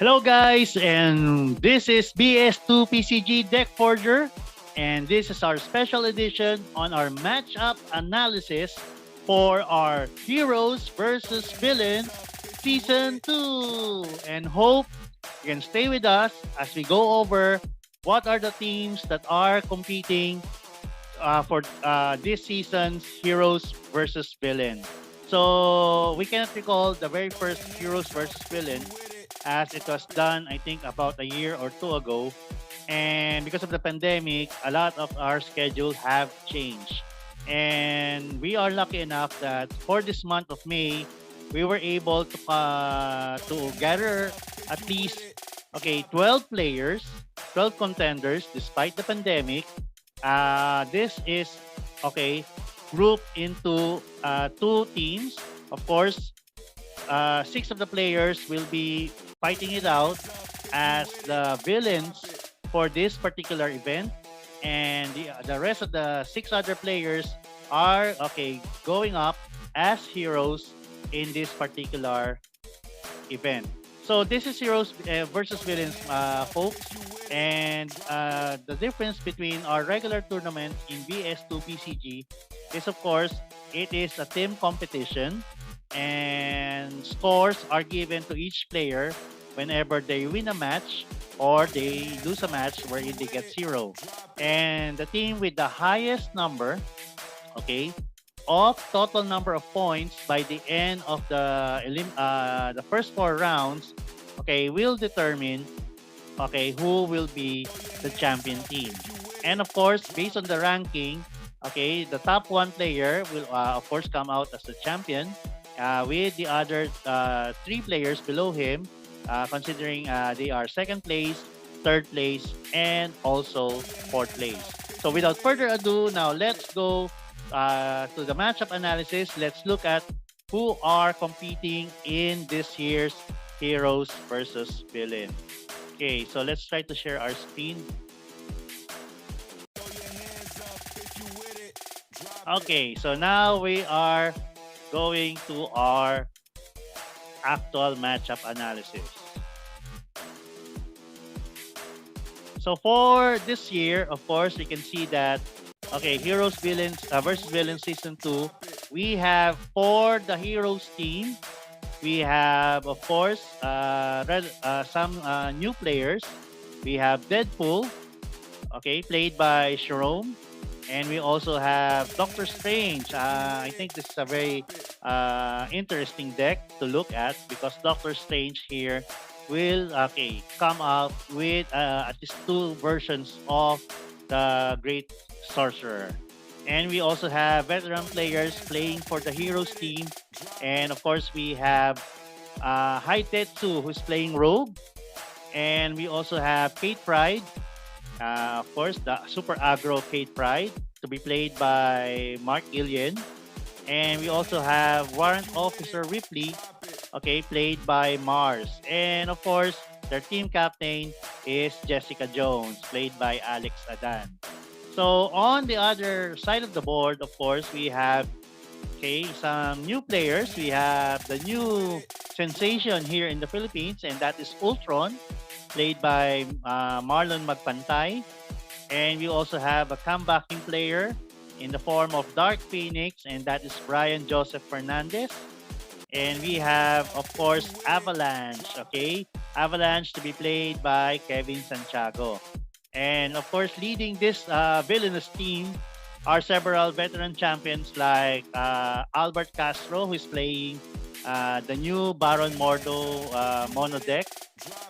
Hello guys, and this is BS2 PCG Deck Forger, and this is our special edition on our matchup analysis for our Heroes versus Villains Season 2. And hope you can stay with us as we go over what are the teams that are competing for this season's Heroes versus Villain. So we cannot recall the very first Heroes versus Villain as it was done, I think, about a year or two ago. And because of the pandemic, a lot of our schedule have changed. And we are lucky enough that for this month of May, we were able to gather at least 12 players, 12 contenders despite the pandemic. This is okay grouped into two teams. Of course, six of the players will be fighting it out as the villains for this particular event, and the rest of the six other players are going up as heroes in this particular event. So this is heroes versus villains, folks, and the difference between our regular tournament in BS2 PCG is, of course, it is a team competition, and scores are given to each player whenever they win a match or they lose a match wherein they get zero. And the team with the highest number, okay, of total number of points by the end of the first four rounds, will determine who will be the champion team. And of course, based on the ranking, the top one player will of course come out as the champion, with the other three players below him, considering they are second place, third place, and also fourth place. So without further ado, now let's go to the matchup analysis. Let's look at who are competing in this year's Heroes versus Villain. Okay, so let's try to share our screen. Okay, so now we are going to our actual matchup analysis. So for this year, of course, we can see that Heroes Villains versus Villains Season 2, we have for the Heroes team, we have, of course, some new players. We have Deadpool, played by Jerome. And we also have Doctor Strange. I think this is a very interesting deck to look at because Doctor Strange here will come out with at least two versions of the Great Sorcerer. And we also have veteran players playing for the Heroes team. And of course, we have Haitetsu, who's playing Rogue. And we also have Kate Pride, of course, the super aggro Kate Pride, to be played by Mark Ilian. And we also have Warrant Officer Ripley, played by Mars. And of course, their team captain is Jessica Jones, played by Alex Adan. So on the other side of the board, of course, we have some new players. We have the new sensation here in the Philippines, and that is Ultron, played by Marlon Magpantay. And we also have a comebacking player in the form of Dark Phoenix, and that is Brian Joseph Fernandez. And we have, of course, Avalanche, Avalanche to be played by Kevin Santiago. And of course, leading this villainous team are several veteran champions like Albert Castro, who is playing the new Baron Mordo mono deck.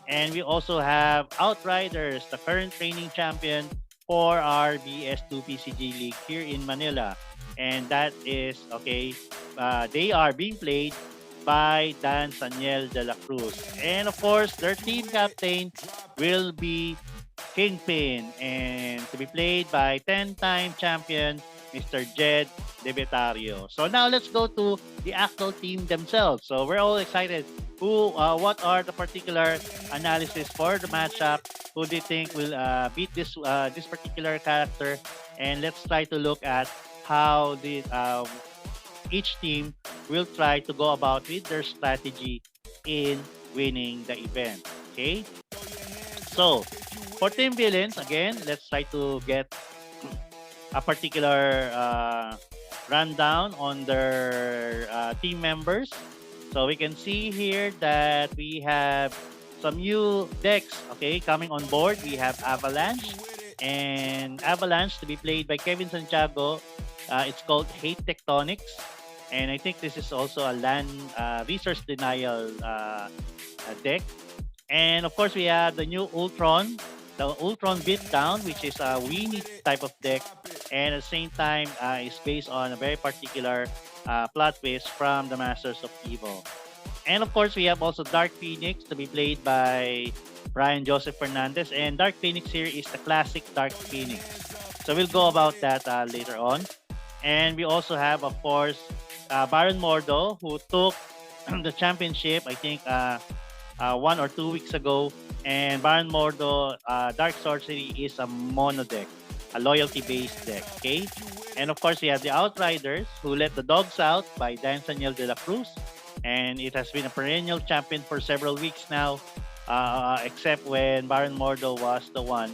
And we also have Outriders, the current reigning champion for our BS2 PCG League here in Manila. And that is, they are being played by Dan Saniel de la Cruz. And of course, their team captain will be Kingpin, and to be played by 10-time champion Mr. Jed Debetario. So now let's go to the actual team themselves. So we're all excited. What are the particular analysis for the matchup? Who do you think will beat this particular character? And let's try to look at how each team will try to go about with their strategy in winning the event. Okay, so for team villains, again, let's try to get a particular rundown on their team members. So we can see here that we have some new decks, okay, coming on board. We have Avalanche, and Avalanche to be played by Kevin Santiago. It's called Hate Tectonics, and I think this is also a land resource denial deck. And of course, we have the new Ultron, the Ultron Beatdown, which is a Weenie type of deck, and at the same time is based on a very particular plot twist from the Masters of Evil. And of course, we have also Dark Phoenix to be played by Brian Joseph Fernandez. And Dark Phoenix here is the classic Dark Phoenix. So we'll go about that later on. And we also have, of course, Baron Mordo, who took the championship, I think, 1 or 2 weeks ago. And Baron Mordo, Dark Sorcery is a mono deck, a loyalty-based deck, okay? And of course, we have the Outriders, who let the dogs out by Dan Saniel de la Cruz. And it has been a perennial champion for several weeks now, except when Baron Mordo was the one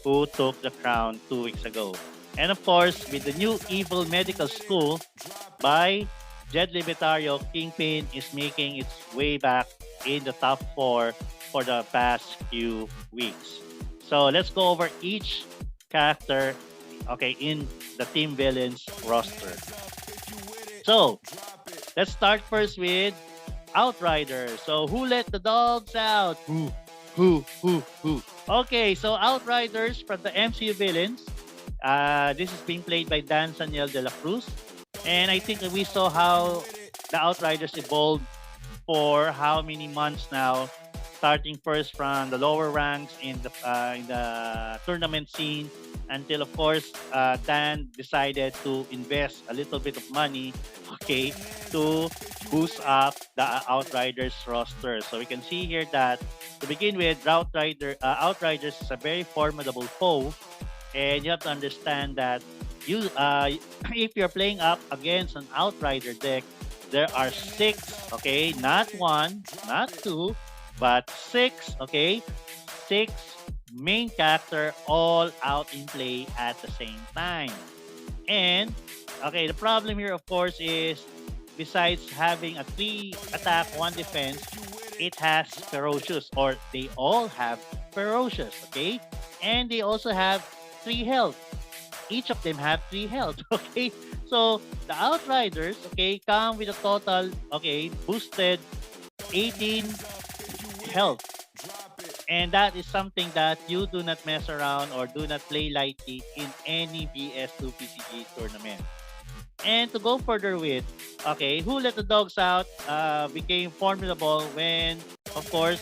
who took the crown 2 weeks ago. And of course, with the new Evil Medical School by Jed Libertario, Kingpin is making its way back in the top four for the past few weeks. So let's go over each character, okay, in the Team Villains roster. So let's start first with Outriders. So who let the dogs out? Who? Okay, so Outriders from the MCU villains. This is being played by Dan Saniel de la Cruz. And I think that we saw how the Outriders evolved for how many months now, starting first from the lower ranks in the tournament scene until, of course, Dan decided to invest a little bit of money, okay, to boost up the Outriders roster. So we can see here that to begin with, Outriders is a very formidable foe, and you have to understand that you if you're playing up against an Outrider deck, there are six, okay, not one, not two, but six, okay, six main character all out in play at the same time. And okay, the problem here, of course, is besides having a 3 attack, 1 defense, it has ferocious, or they all have ferocious, okay, and they also have 3 health. Each of them have 3 health, okay. So the Outriders, okay, come with a total, okay, boosted 18 health. And that is something that you do not mess around or do not play lightly in any BS2 PCG tournament. And to go further with, okay, who let the dogs out became formidable when, of course,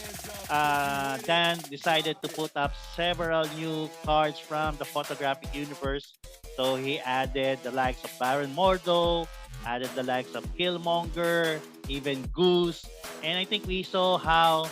Dan decided to put up several new cards from the photographic universe. So he added the likes of Baron Mordo, added the likes of Killmonger, even Goose. And I think we saw how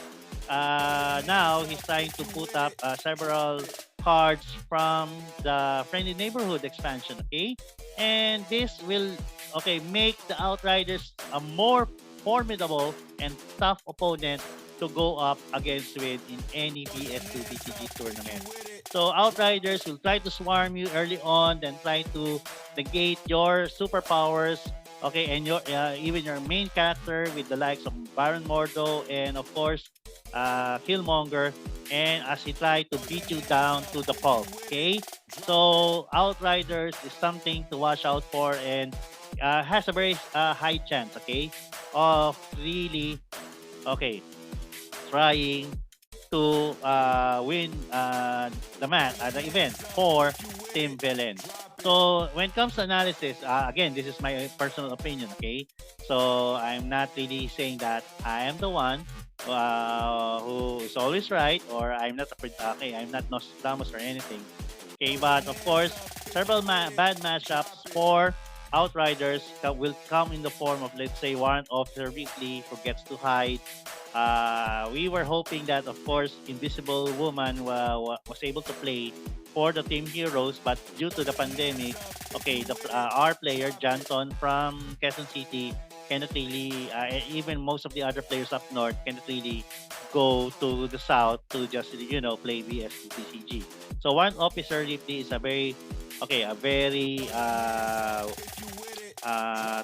now he's trying to put up several cards from the Friendly Neighborhood expansion, okay? And this will, okay, make the Outriders a more formidable and tough opponent to go up against with in any BS2 BCG tournament. So Outriders will try to swarm you early on, then try to negate your superpowers, okay, and your even your main character with the likes of Baron Mordo and of course Killmonger, and as he tried to beat you down to the pulp. Okay, so Outriders is something to watch out for, and has a very high chance, okay, of really, okay, trying to win the event for Team Villain. So when it comes to analysis, again, this is my personal opinion, okay? So I'm not really saying that I am the one who is always right, or I'm not Nostradamus or anything. Okay, but of course, several bad matchups for Outriders will come in the form of, let's say, Warrant Officer Ripley who gets to hide. We were hoping that, of course, Invisible Woman was able to play for the Team Heroes, but due to the pandemic, okay, our player Janton from Quezon City cannot really, even most of the other players up north cannot really go to the south to just play VSTCG. So one Officer Ripley is a very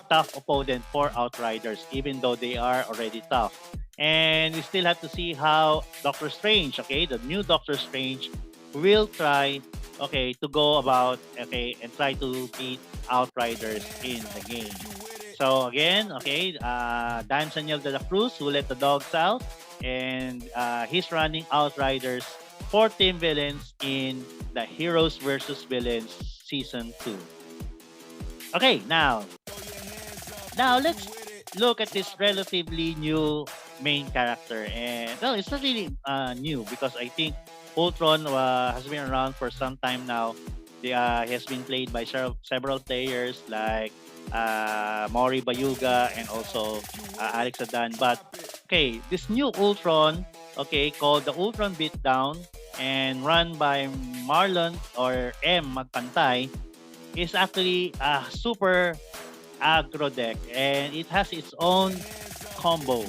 tough opponent for Outriders, even though they are already tough. And we still have to see how Doctor Strange, the new Doctor Strange, will try, to go about, and try to beat Outriders in the game. So again, Dan Saniel de la Cruz, who let the dogs out, and he's running Outriders for Team Villains in the Heroes versus Villains Season 2. Okay, now let's look at this relatively new main character. And well, it's not really new because I think Ultron has been around for some time now. He has been played by several players like Maury Bayuga and also Alex Adan. But this new Ultron, called the Ultron Beatdown and run by Marlon or M Magpantay, is actually a super aggro deck, and it has its own combo.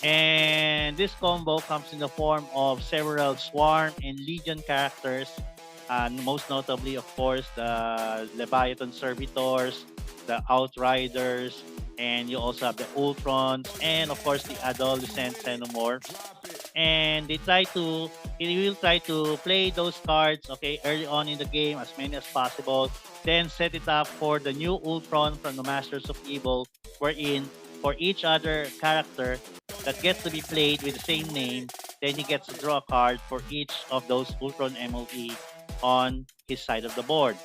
And this combo comes in the form of several Swarm and Legion characters, most notably, of course, the Leviathan Servitors, the Outriders, and you also have the Ultrons, and of course the Adolescent Xenomorphs. And he will try to play those cards, early on in the game, as many as possible, then set it up for the new Ultron from the Masters of Evil, wherein for each other character that gets to be played with the same name, then he gets to draw a card for each of those Ultron MOE on his side of the board.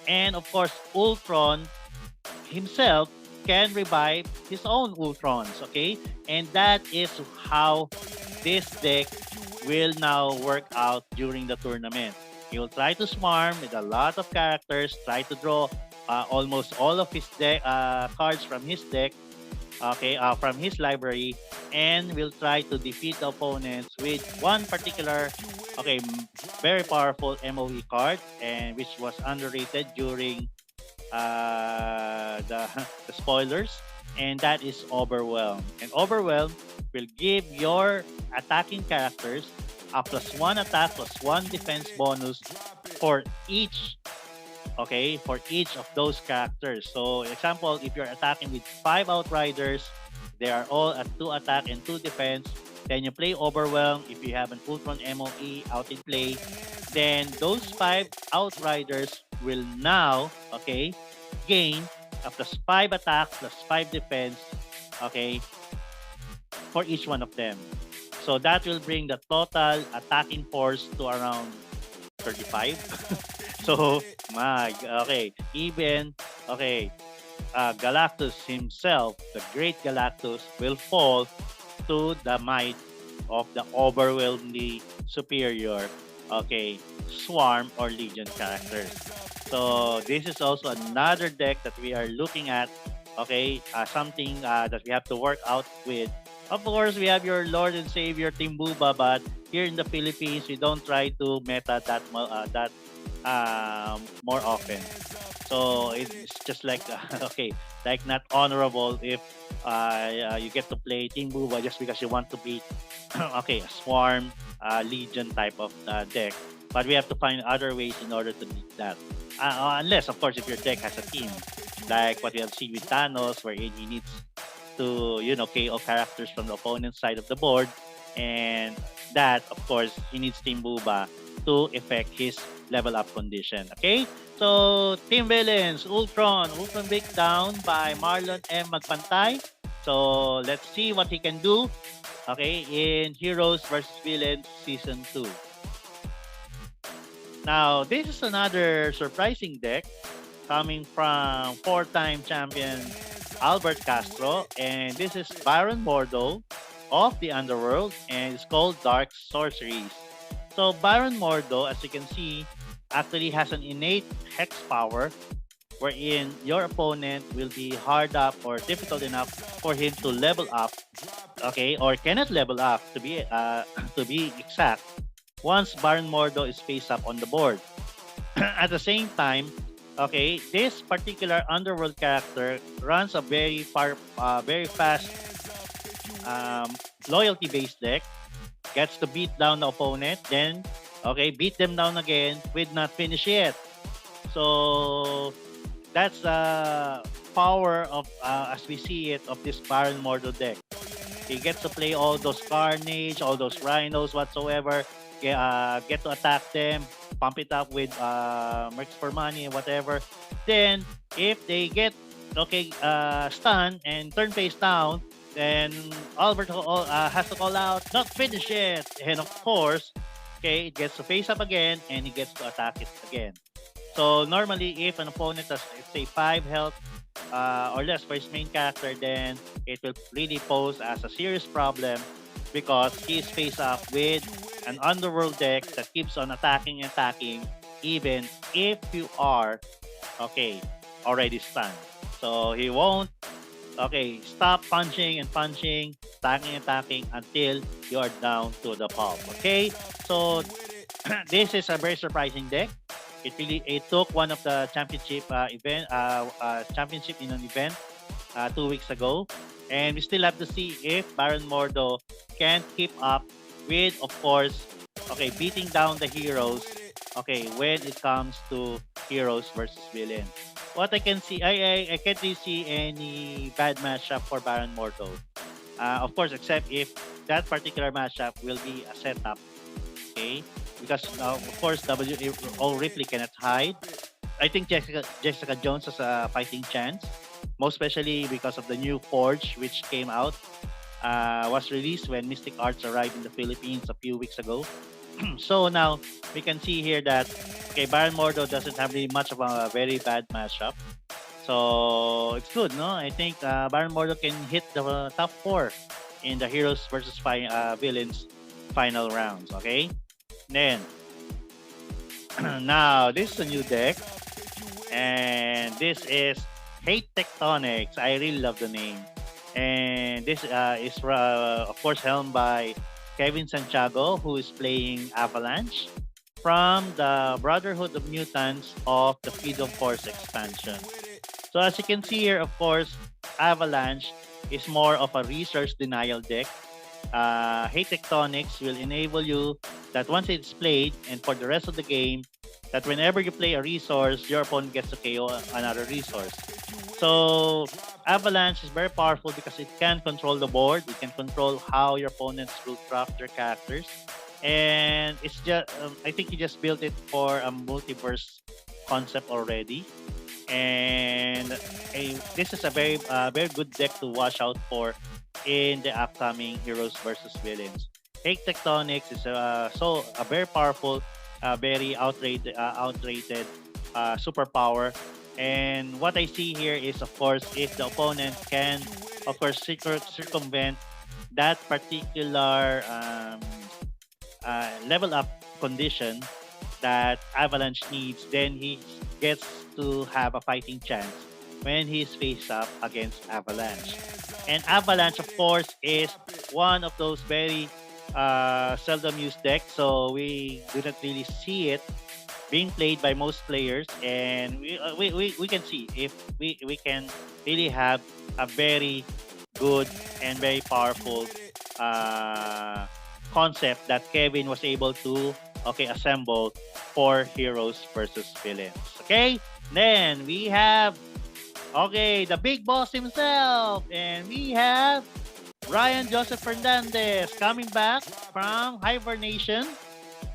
And of course, Ultron himself can revive his own Ultrons, And that is how this deck will now work out during the tournament. He will try to swarm with a lot of characters, try to draw almost all of his deck cards from his deck, from his library, and will try to defeat the opponents with one particular, very powerful MOE card, and which was underrated during the spoilers, and that is Overwhelm. And Overwhelm will give your attacking characters a +1 attack, +1 defense bonus for each, for each of those characters. So, example, if you're attacking with 5 Outriders, they are all at 2 attack and 2 defense. Then you play Overwhelm. If you have an Ultron MOE out in play, then those 5 Outriders will now, gain a +5 attack, +5 defense, for each one of them. So that will bring the total attacking force to around 35. So, even, Galactus himself, the great Galactus, will fall to the might of the overwhelmingly superior, Swarm or Legion characters. So this is also another deck that we are looking at, something that we have to work out with. Of course, we have your Lord and Savior Team Buba, but here in the Philippines, we don't try to meta that more often. So it's just like like not honorable if you get to play Team Buba just because you want to beat a Swarm Legion type of deck. But we have to find other ways in order to beat that. Unless, of course, if your deck has a team, like what we have seen with Thanos, where he needs to, KO characters from the opponent's side of the board. And that, of course, he needs Team Buba to effect his level up condition. So, Team Villains, Ultron Breakdown by Marlon M. Magpantay. So, let's see what he can do, in Heroes versus Villains Season 2. Now, this is another surprising deck coming from 4-time champion Albert Castro, and this is Baron Mordo of the Underworld, and it's called Dark Sorceries. So Baron Mordo, as you can see, actually has an innate hex power wherein your opponent will be hard up or difficult enough for him to level up, or cannot level up to be exact, once Baron Mordo is face up on the board. At the same time, this particular Underworld character runs a very fast loyalty-based deck, gets to beat down the opponent, then okay, beat them down again with not finish yet. So that's the power of as we see it of this Baron Mordo deck. He gets to play all those Carnage, all those Rhinos whatsoever. Get to attack them, pump it up with Mercs for money and whatever. Then if they get stunned and turn face down, then Albert has to call out, not finish it. And of course, okay, it gets to face up again and he gets to attack it again. So normally, if an opponent has, let's say, 5 health or less for his main character, then it will really pose as a serious problem because he is faced up with an underworld deck that keeps on attacking and attacking, even if you are okay already stunned. So he won't stop punching and punching, attacking and attacking until you are down to the pulp. Okay, so this is a very surprising deck. It took one of the championship in an event 2 weeks ago, and we still have to see if Baron Mordo can keep up with, of course, beating down the heroes. Okay, when it comes to heroes versus villain, what I can see, I can't really see any bad matchup for Baron Mordo. Of course, except if that particular matchup will be a setup. Okay, because of course W.O. Ripley cannot hide. I think Jessica Jones has a fighting chance, most especially because of the new Forge which came out, was released when Mystic Arts arrived in the Philippines a few weeks ago. So now we can see here that Baron Mordo doesn't have really much of a very bad matchup. So it's good, no? I think Baron Mordo can hit the top 4 in the heroes versus villains final rounds. Okay, then now this is a new deck, and this is Hate Tectonics. I really love the name, and this is of course helmed by Kevin Santiago, who is playing Avalanche from the Brotherhood of Mutants of the Freedom Force expansion. So as you can see here, of course, Avalanche is more of a resource denial deck. Hate Tectonics will enable you that once it's played and for the rest of the game, that whenever you play a resource, your opponent gets to KO another resource. So Avalanche is very powerful because it can control the board. It can control how your opponents will craft their characters. And it's just, I think he just built it for a multiverse concept already. And this is a very good deck to watch out for in the upcoming Heroes versus Villains. Hate Tectonics is a very powerful, very outrated superpower. And what I see here is, of course, if the opponent can, of course, circumvent that particular level up condition that Avalanche needs, then he gets to have a fighting chance when he's faced up against Avalanche. And Avalanche, of course, is one of those very seldom used decks, so we do not really see it being played by most players, and we can see if we can really have a very good and very powerful concept that Kevin was able to assemble for heroes versus villains. Okay, then we have the big boss himself, and we have Ryan Joseph Fernandez coming back from hibernation,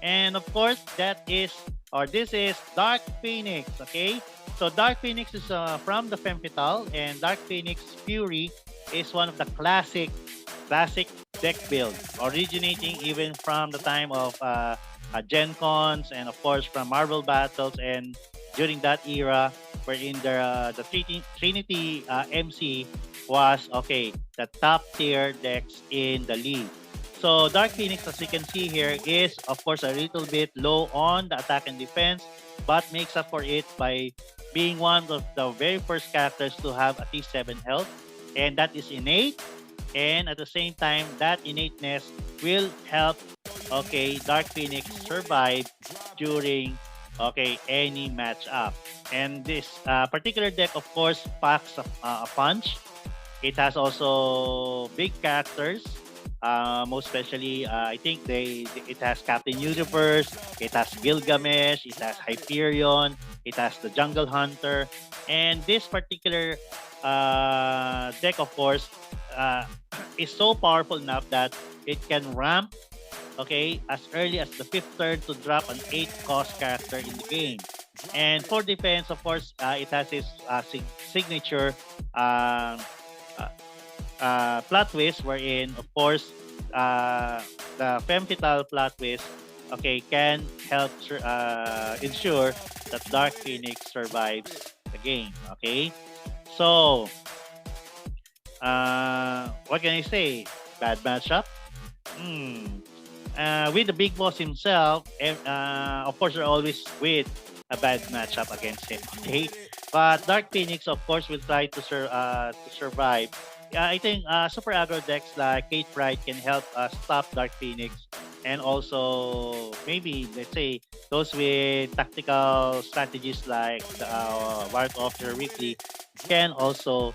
and of course this is Dark Phoenix. Okay, so Dark Phoenix is from the Fempital, and Dark Phoenix Fury is one of the classic deck builds, originating even from the time of Gen Cons, and of course from Marvel Battles, and during that era wherein the Trinity MC was the top tier decks in the league. So Dark Phoenix, as you can see here, is of course a little bit low on the attack and defense, but makes up for it by being one of the very first characters to have at least 7 health, and that is innate. And at the same time, that innateness will help Dark Phoenix survive during any matchup. And this particular deck, of course, packs a punch. It has also big characters Most especially, I think it has Captain Universe, it has Gilgamesh, it has Hyperion, it has the Jungle Hunter, and this particular deck, of course, uh, is so powerful enough that it can ramp, okay, as early as the fifth turn to drop an 8 cost character in the game. And for defense, of course, it has its signature uh, uh, plot twist, wherein, of course, the Femfital plot twist, okay, can help ensure that Dark Phoenix survives the game. Okay, so what can I say? Bad matchup. Hmm. With the big boss himself, of course, you're always with a bad matchup against him. Okay, but Dark Phoenix, of course, will try to survive. I think super aggro decks like Kate Pride can help stop Dark Phoenix, and also maybe let's say those with tactical strategies like the Warp Officer Ripley can also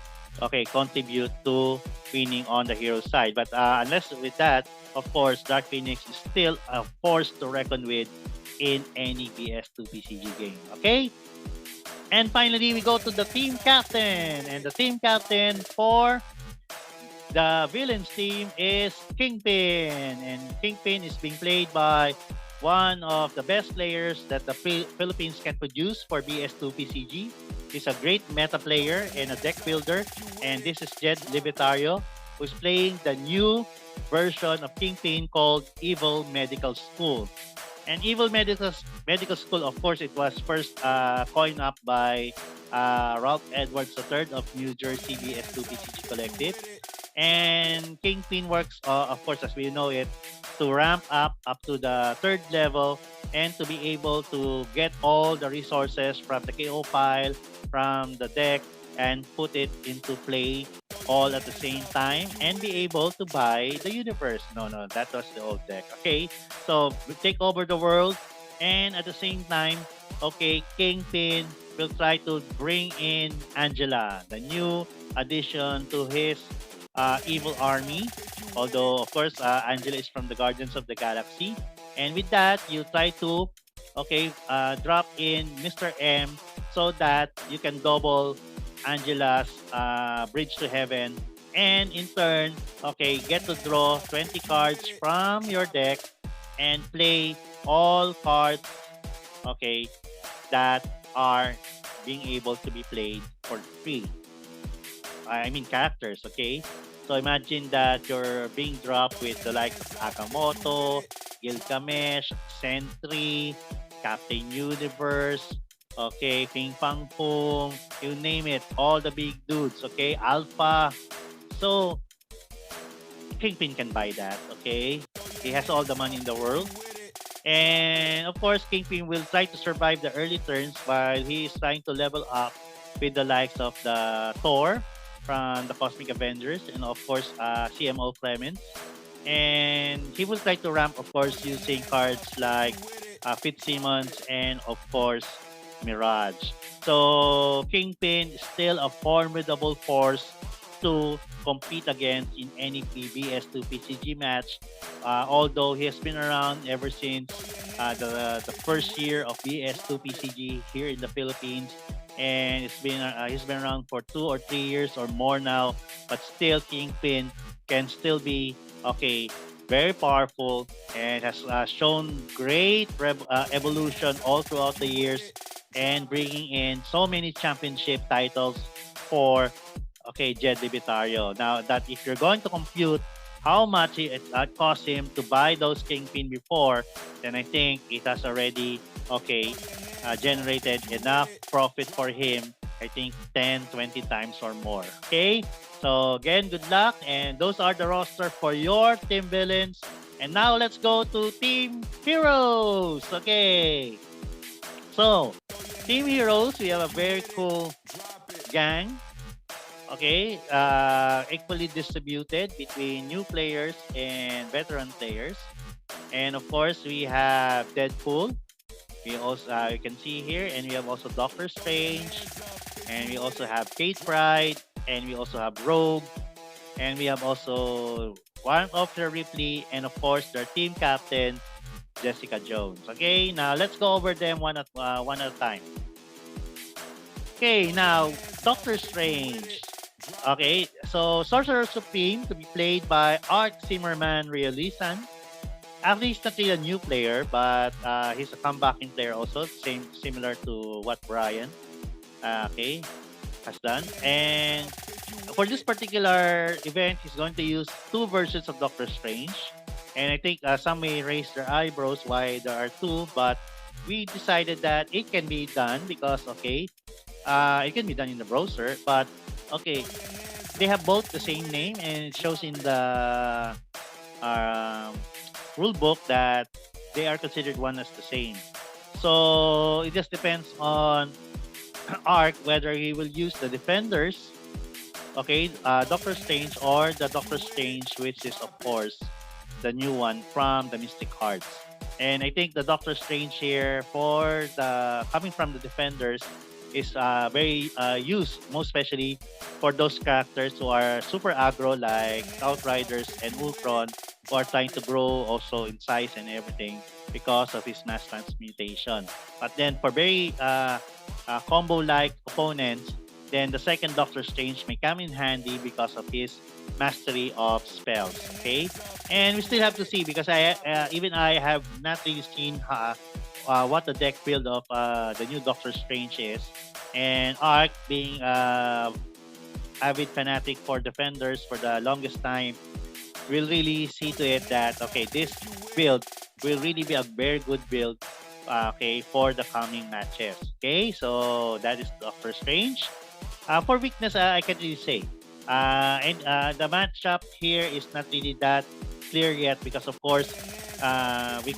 contribute to winning on the hero side. But unless with that, of course, Dark Phoenix is still a force to reckon with in any BS2 PCG game. Okay? And finally, we go to the team captain. And the team captain for the villains team is Kingpin. And Kingpin is being played by one of the best players that the Philippines can produce for BS2 PCG. He's a great meta player and a deck builder. And this is Jed Libetario, who's playing the new version of Kingpin called Evil Medical School. And Evil Medical School, of course, it was first coined up by Ralph Edwards III of New Jersey BS2 PCG Collective. And Kingpin works, of course, as we know it, to ramp up to the third level and to be able to get all the resources from the KO pile, from the deck, and put it into play all at the same time and be able to buy the universe. No, no, that was the old deck. Okay, so we take over the world, and at the same time, okay, Kingpin will try to bring in Angela, the new addition to his evil army. Although, of course, Angela is from the Guardians of the Galaxy. And with that, you try to, drop in Mr. M so that you can double Angela's Bridge to Heaven. And in turn, okay, get to draw 20 cards from your deck and play all cards, okay, that are being able to be played for free. I mean characters, okay? So imagine that you're being dropped with the likes of Akamoto, Gilgamesh, Sentry, Captain Universe, okay, Ping Pang Pum, you name it, all the big dudes, okay, Alpha. So Kingpin can buy that, okay? He has all the money in the world. And of course, Kingpin will try to survive the early turns while he is trying to level up with the likes of the Thor from the Cosmic Avengers and of course CMO Clemens. And he will try to ramp, of course, using cards like Fitzsimmons and of course Mirage. So Kingpin is still a formidable force to compete against in any PBS2 PCG match. Although he has been around ever since the first year of BS2 PCG here in the Philippines, and he's been around for 2 or 3 years or more now. But still, Kingpin can still be very powerful and has shown great evolution all throughout the years and bringing in so many championship titles for Jed Libitario. Now that if you're going to compute how much it cost him to buy those Kingpin before, then I think it has already generated enough profit for him. I think 10, 20 times or more. Okay? So again, good luck. And those are the roster for your team villains. And now let's go to Team Heroes. Okay. So, Team Heroes, we have a very cool gang. Okay, equally distributed between new players and veteran players. And of course, we have Deadpool. We also you can see here, and we have also Doctor Strange, and we also have Kate Pride, and we also have Rogue, and we have also Warrant Officer Ripley, and of course their team captain, Jessica Jones. Okay, now let's go over them one at a time. Okay, now Doctor Strange. Okay, so Sorcerer Supreme to be played by Art Zimmerman Realisan. Actually, he's not really a new player, but he's a comebacking player also, similar to what Brian okay has done. And for this particular event, he's going to use two versions of Doctor Strange. And I think some may raise their eyebrows why there are two, but we decided that it can be done because it can be done in the browser, but okay, they have both the same name and it shows in the um, rule book that they are considered one as the same. So it just depends on Arc whether he will use the Defenders, Doctor Strange, or the Doctor Strange, which is of course the new one from the Mystic Hearts. And I think the Doctor Strange here for the coming from the Defenders is very used, most especially for those characters who are super aggro like Outriders and Ultron, who are trying to grow also in size and everything because of his mass transmutation. But then for very combo-like opponents, then the second Doctor Strange may come in handy because of his mastery of spells. Okay, and we still have to see because I have not really seen what the deck build of the new Doctor Strange is, and Arc being avid fanatic for Defenders for the longest time will really see to it that this build will really be a very good build for the coming matches. Okay, so that is Doctor Strange. For weakness, I can't really say. And the matchup here is not really that clear yet because, of course, we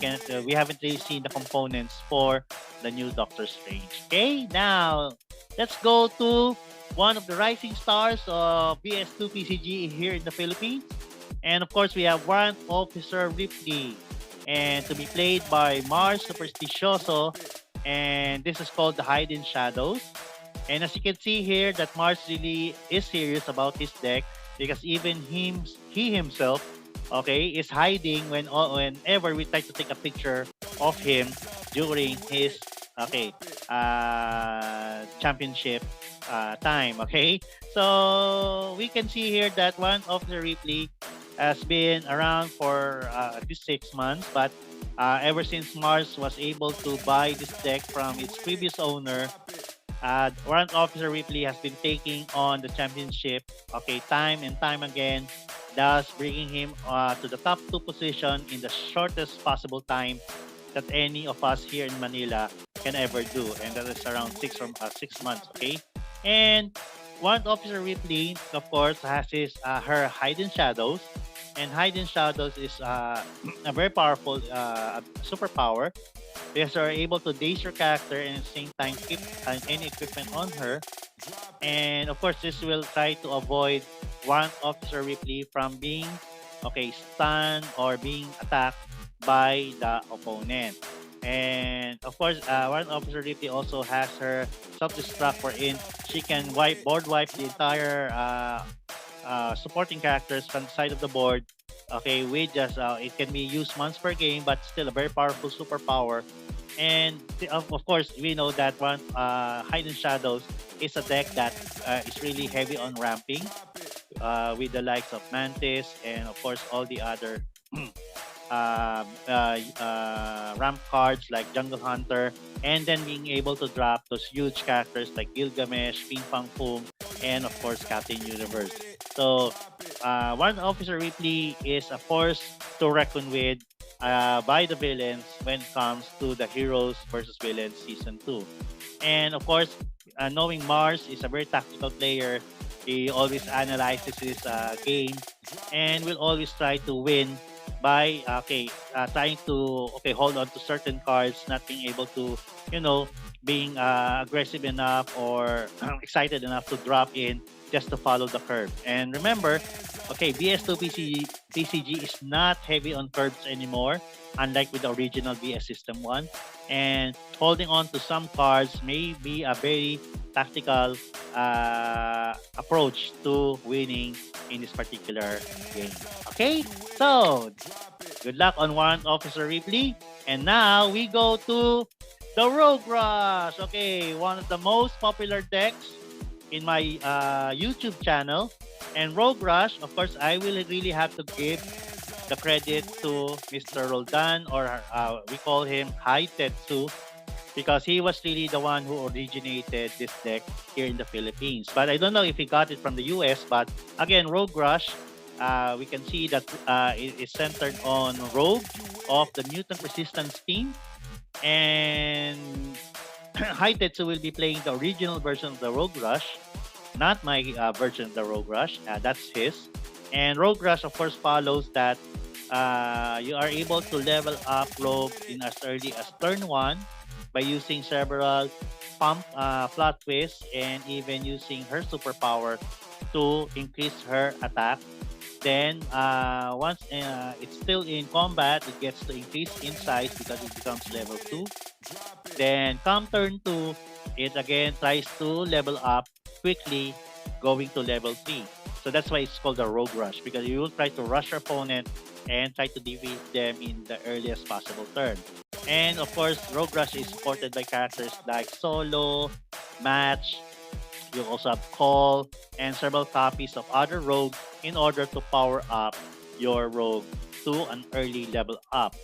haven't really seen the components for the new Doctor Strange. Okay, now let's go to one of the rising stars of BS2 PCG here in the Philippines. And of course, we have Warrant Officer Ripley, and to be played by Mars Supersticioso. And this is called the Hidden Shadows. And as you can see here, that Mars really is serious about his deck because even he himself, is hiding whenever we try to take a picture of him during his championship time. Okay, so we can see here that one of the Ripley has been around for at least 6 months, but ever since Mars was able to buy this deck from its previous owner, Warrant Officer Ripley has been taking on the championship, time and time again, thus bringing him to the top 2 position in the shortest possible time that any of us here in Manila can ever do, and that is around 6 months. Okay, and Warrant Officer Ripley, of course, has her Hidden Shadows, and Hidden Shadows is a very powerful superpower because you are able to daze your character and at the same time keep any equipment on her. And of course, this will try to avoid Warrant Officer Ripley from being stunned or being attacked by the opponent. And of course, Warrant Officer Ripley also has her self-destruct wherein she can board wipe the entire supporting characters from the side of the board. With just it can be used once per game, but still a very powerful superpower. And of course, we know that one Hidden Shadows is a deck that is really heavy on ramping with the likes of Mantis and of course all the other ramp cards like Jungle Hunter, and then being able to drop those huge characters like Gilgamesh, Ping Pong Foom, and of course Captain Universe. So Warrant Officer Ripley is a force to reckon with by the villains when it comes to the Heroes versus Villains Season 2. And of course, knowing Mars is a very tactical player, he always analyzes his game and will always try to win by trying to hold on to certain cards, not being able to being aggressive enough or excited enough to drop in just to follow the curve. And remember, BS2 PCG is not heavy on curves anymore, unlike with the original BS System 1. And holding on to some cards may be a very tactical approach to winning in this particular game. Okay, so good luck on Warrant Officer Ripley. And now we go to the Rogue Rush. Okay, one of the most popular decks in my YouTube channel. And Rogue Rush, of course, I will really have to give the credit to Mr. Roldan, or we call him Hai Tetsu, because he was really the one who originated this deck here in the Philippines. But I don't know if he got it from the US. But again, Rogue Rush, we can see that it is centered on Rogue of the Mutant Resistance team. And Haitetsu will be playing the original version of the Rogue Rush, not my version of the Rogue Rush. That's his. And Rogue Rush, of course, follows that you are able to level up Rogue in as early as turn 1 by using several pump plot twists and even using her superpower to increase her attack. Then, once it's still in combat, it gets to increase in size because it becomes level 2. Then, come turn 2, it again tries to level up quickly, going to level 3. So that's why it's called the Rogue Rush, because you will try to rush your opponent and try to defeat them in the earliest possible turn. And of course, Rogue Rush is supported by characters like Solo, Match, you also have Call, and several copies of other rogues in order to power up your rogue to an early level up.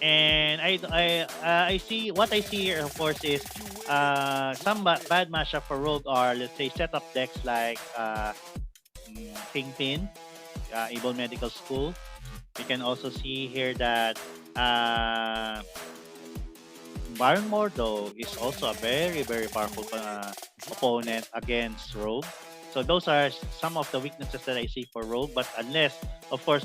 And I see what I see here, of course, is some bad matchup for rogue are, let's say, setup decks like Kingpin, Evil Medical School. We can also see here that Baron Mordo is also a very, very powerful opponent against Rogue. So those are some of the weaknesses that I see for Rogue. But unless, of course,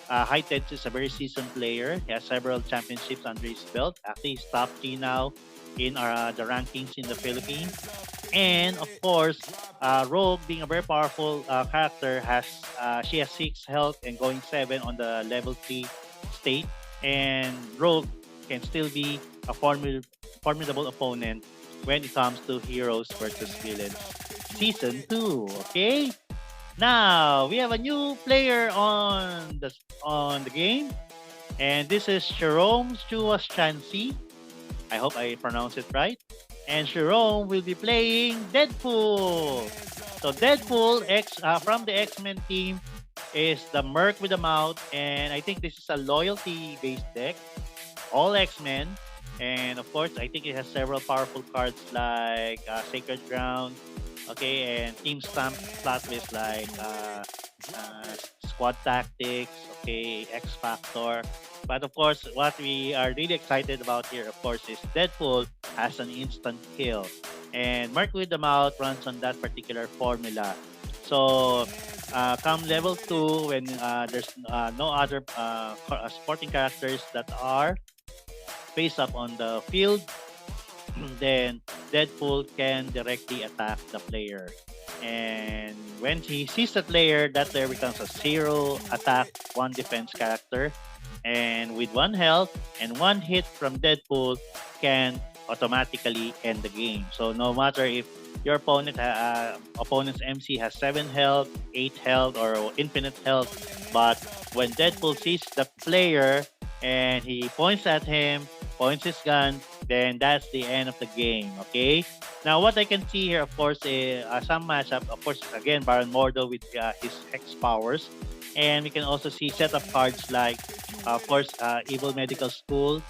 High Tetsu is a very seasoned player. He has several championships under his belt. Actually, he's top 3 now in the rankings in the Philippines. And of course, Rogue, being a very powerful character, she has 6 health and going 7 on the level 3 state. And Rogue can still be a formidable opponent when it comes to Heroes versus Villains Season 2. Okay? Now, we have a new player on the game. And this is Jerome Chuas Chansi. I hope I pronounced it right. And Jerome will be playing Deadpool. So Deadpool from the X-Men team is the Merc with the Mouth. And I think this is a loyalty-based deck. All X-Men. And of course, I think it has several powerful cards like Sacred Ground, okay, and Team Stamp plot lists like Squad Tactics, okay, X Factor. But of course, what we are really excited about here, of course, is Deadpool has an instant kill. And Mark with the Mouth runs on that particular formula. So, come level 2, when there's no other supporting characters that are face up on the field, then Deadpool can directly attack the player. And when he sees the player, that player becomes a 0 attack, 1 defense character. And with 1 health and 1 hit from Deadpool can automatically end the game. So no matter if your opponent's MC has 7 health, 8 health, or infinite health, but when Deadpool sees the player and he points at him, points his gun, then that's the end of the game. Okay. Now, what I can see here, of course, is some matchup. Of course, again, Baron Mordo with his hex powers, and we can also see setup cards like, of course, Evil Medical School.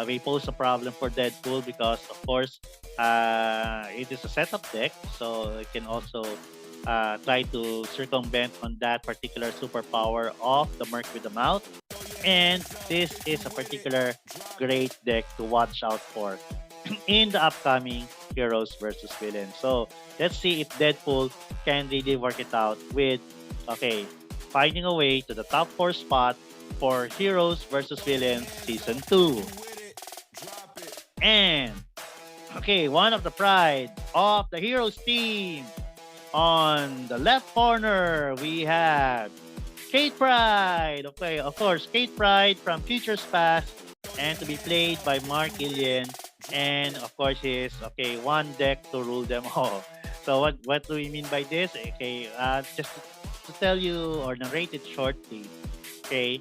May pose a problem for Deadpool because, of course, it is a setup deck, so it can also try to circumvent on that particular superpower of the Merc with the Mouth. And this is a particular great deck to watch out for in the upcoming Heroes versus Villains. So let's see if Deadpool can really work it out with, okay, finding a way to the top 4 spot for Heroes versus Villains Season 2. And, okay, one of the pride of the Heroes team. On the left corner, we have Kate Pride. Okay, of course, Kate Pride from Futures Past, and to be played by Mark Ilian. And of course, his one deck to rule them all. So what do we mean by this? Okay, just to tell you or narrate it shortly. Okay,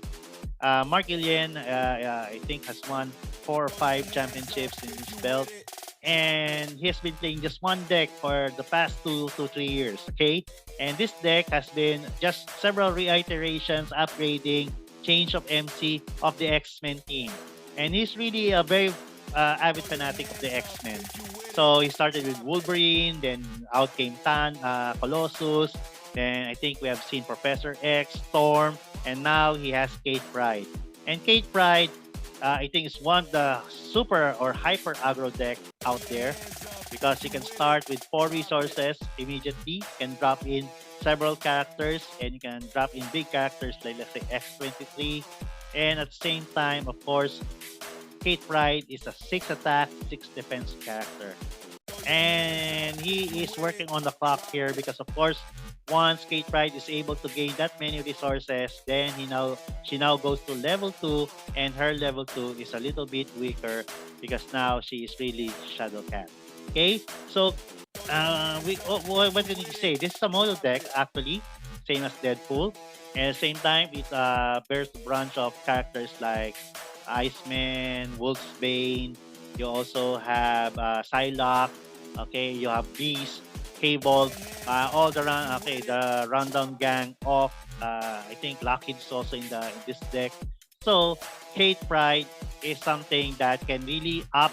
Mark Ilian, I think, has won 4 or 5 championships in his belt, and he has been playing just one deck for the past 2 to 3 years. Okay, and this deck has been just several reiterations, upgrading, change of MC of the X-Men team, and he's really a very avid fanatic of the X-Men. So he started with Wolverine, then out came Colossus. Then I think we have seen Professor X, Storm, and now he has Kate Pride. And Kate Pride, I think, is one of the super or hyper aggro deck out there because you can start with 4 resources immediately, can drop in several characters, and you can drop in big characters like, let's say, X-23. And at the same time, of course, Kate Pride is a 6 attack, 6 defense character. And he is working on the clock here because, of course, once Kate Pride is able to gain that many resources, then she now goes to level 2, and her level 2 is a little bit weaker because now she is really Shadow Cat. Okay, so what did you say? This is a mono deck actually, same as Deadpool, and at the same time it bears a branch of characters like Iceman, Wolfsbane. You also have Psylocke. Okay, you have Beast, Cable, all the the rundown gang of I think Lockheed is also in this deck. So Kate Pride is something that can really up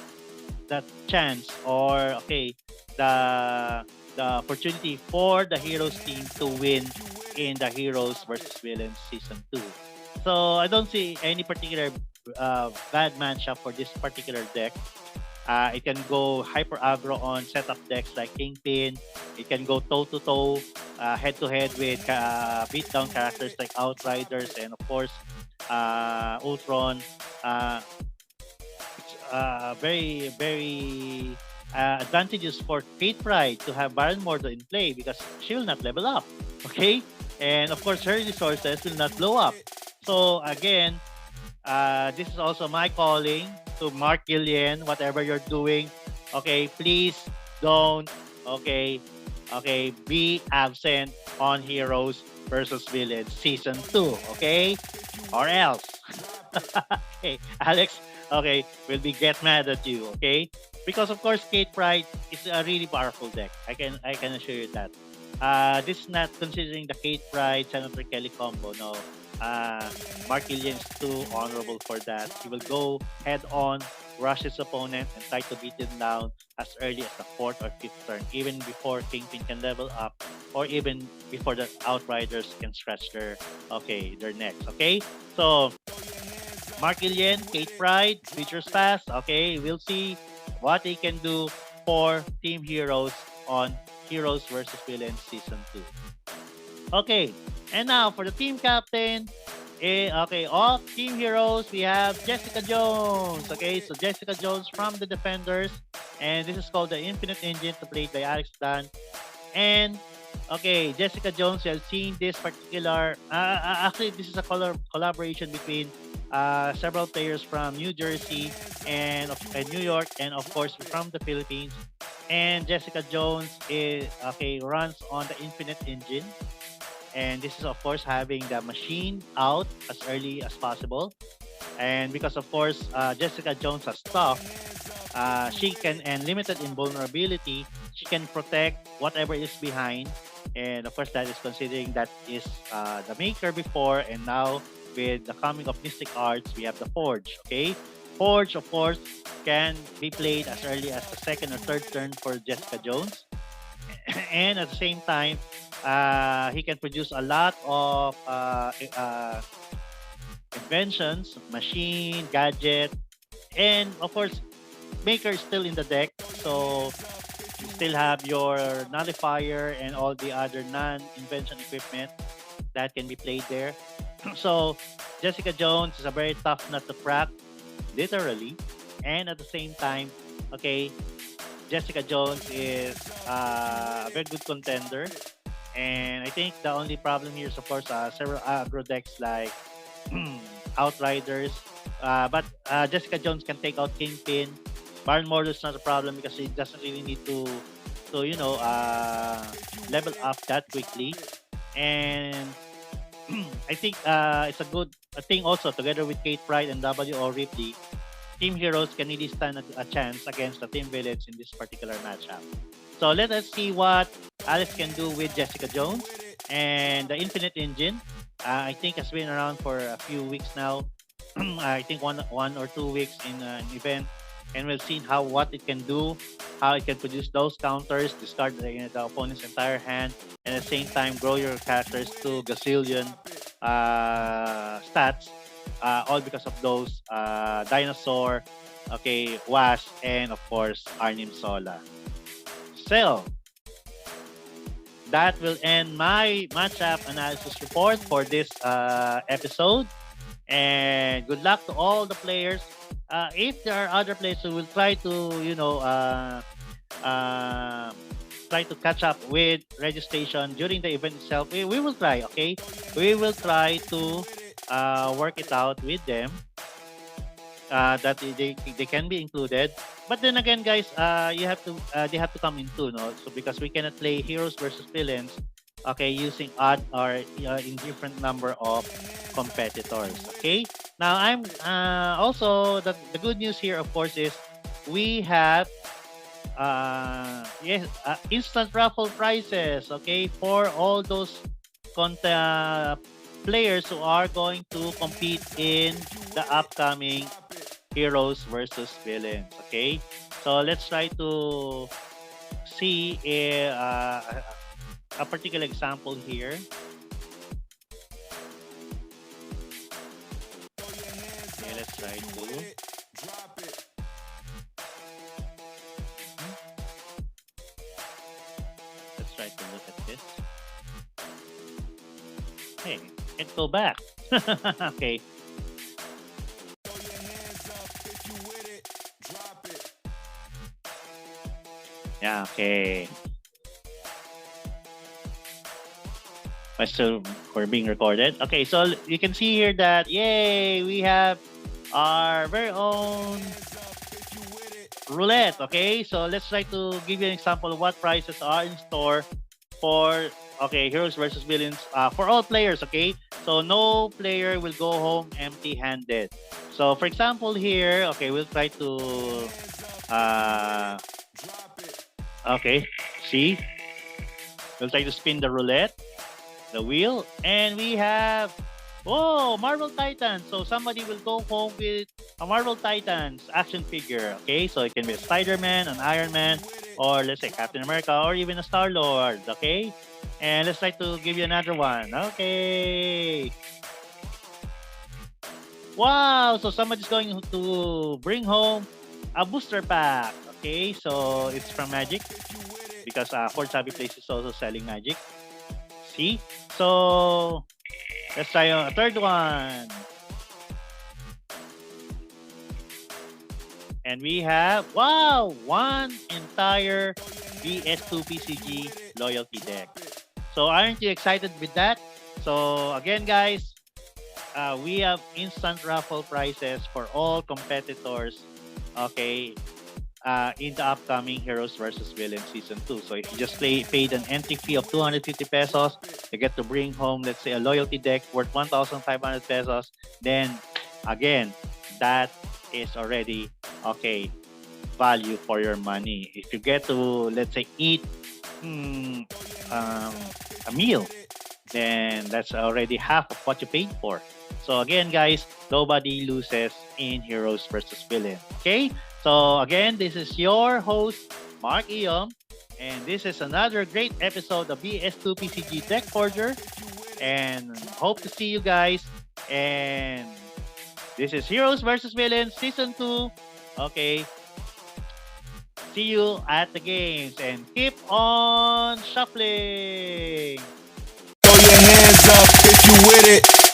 the chance, or the opportunity for the heroes team to win in the Heroes versus Villains season 2. So I don't see any particular bad matchup for this particular deck. It can go hyper aggro on setup decks like Kingpin. It can go toe to toe, head to head with beatdown characters like Outriders, and of course Ultron. Uh, very advantageous for Kate Pride to have Baron Mordo in play because she will not level up. Okay, and of course her resources will not blow up. So again, this is also my calling to Mark Gillian. Whatever you're doing, okay, please don't be absent on Heroes versus Villains season 2. Okay, or else. Okay, Alex, okay, will be get mad at you, okay? Because of course Kate Pride is a really powerful deck. I can assure you that. This is not considering the Kate Pride Senator Kelly combo. No. Mark Gillian is too honorable for that. He will go head on, rush his opponent, and try to beat him down as early as the 4th or 5th turn, even before Kingpin can level up, or even before the Outriders can scratch their necks. Okay, so Mark Gillian, Kate Pride, Features Pass. Okay, we'll see what they can do for Team Heroes on Heroes versus Villains Season 2. Okay, and now for the team captain. Okay, of Team Heroes, we have Jessica Jones. Okay, so Jessica Jones from the Defenders. And this is called the Infinite Engine, to played by Alex Dunn. And okay, Jessica Jones, you have seen this particular. Actually, this is a collaboration between several players from New Jersey and New York, and of course from the Philippines. And Jessica Jones runs on the Infinite Engine, and this is of course having the machine out as early as possible. And because of course Jessica Jones has stuff, she can, and limited invulnerability, she can protect whatever is behind. And of course that is considering that is the maker before, and now with the coming of Mystic Arts, we have the Forge. Okay, Forge of course can be played as early as the 2nd or 3rd turn for Jessica Jones. And at the same time, he can produce a lot of inventions, machine, gadget, and of course, Maker is still in the deck. So you still have your nullifier and all the other non-invention equipment that can be played there. So Jessica Jones is a very tough nut to crack, literally, and at the same time, okay, Jessica Jones is a very good contender. And I think the only problem here is, of course, several aggro decks like Outriders. But Jessica Jones can take out Kingpin. Baron Mordo is not a problem because he doesn't really need to level up that quickly. And I think it's a thing also together with Kate Pride and W.O. Ripley. Team heroes can really stand a chance against the team villains in this particular matchup. So let us see what Alex can do with Jessica Jones and the Infinite Engine. I think has been around for a few weeks now. I think one or 2 weeks in an event, and we'll see how what it can do, how it can produce those counters, discard the opponent's entire hand, and at the same time grow your characters to gazillion stats, all because of those dinosaur, okay, Wash, and of course Arnim Sola. So that will end my matchup analysis report for this episode. And good luck to all the players. If there are other players who will try to, uh, try to catch up with registration during the event itself, we will try. Okay, we will try to work it out with them that they can be included. But then again, guys, you have to they have to come in too, no? So because we cannot play heroes versus villains, okay, using odd or in different number of competitors. Okay. Now I'm also the good news here, of course, is we have instant raffle prizes. Okay, for all those players who are going to compete in the upcoming heroes versus villains. Okay, so let's try to see a particular example here. Okay, let's try to. Let's try to look at this. Hey, can't go back. Okay. Yeah, okay. Still, we're being recorded. Okay, so you can see here that, yay, we have our very own roulette. Okay, so let's try to give you an example of what prizes are in store for, okay, heroes versus villains for all players. Okay, so no player will go home empty-handed. So for example here, okay, we'll try to okay, see, we'll try to spin the roulette, the wheel, and we have, oh, Marvel Titans. So somebody will go home with a Marvel Titans action figure. Okay, so it can be a Spider-Man, an Iron Man, or let's say Captain America, or even a Star-Lord. Okay, and let's try to give you another one. Okay, wow, so somebody's going to bring home a booster pack. Okay, so it's from Magic because Fort Sabi Place is also selling Magic. See, so let's try a third one. And we have, wow, one entire BS2 PCG loyalty deck. So aren't you excited with that? So again, guys, we have instant raffle prizes for all competitors, okay, in the upcoming Heroes versus Villains Season 2. So if you just paid an entry fee of 250 pesos, you get to bring home, let's say, a loyalty deck worth 1,500 pesos. Then, again, that is already, okay, value for your money. If you get to, let's say, eat a meal, then that's already half of what you paid for. So again, guys, nobody loses in Heroes versus Villains. Okay? So again, this is your host, Mark Eom, and this is another great episode of BS2 PCG Deck Forger. And hope to see you guys. And this is Heroes versus Villains Season 2. Okay. See you at the games and keep on shuffling. Throw your hands up if you with it.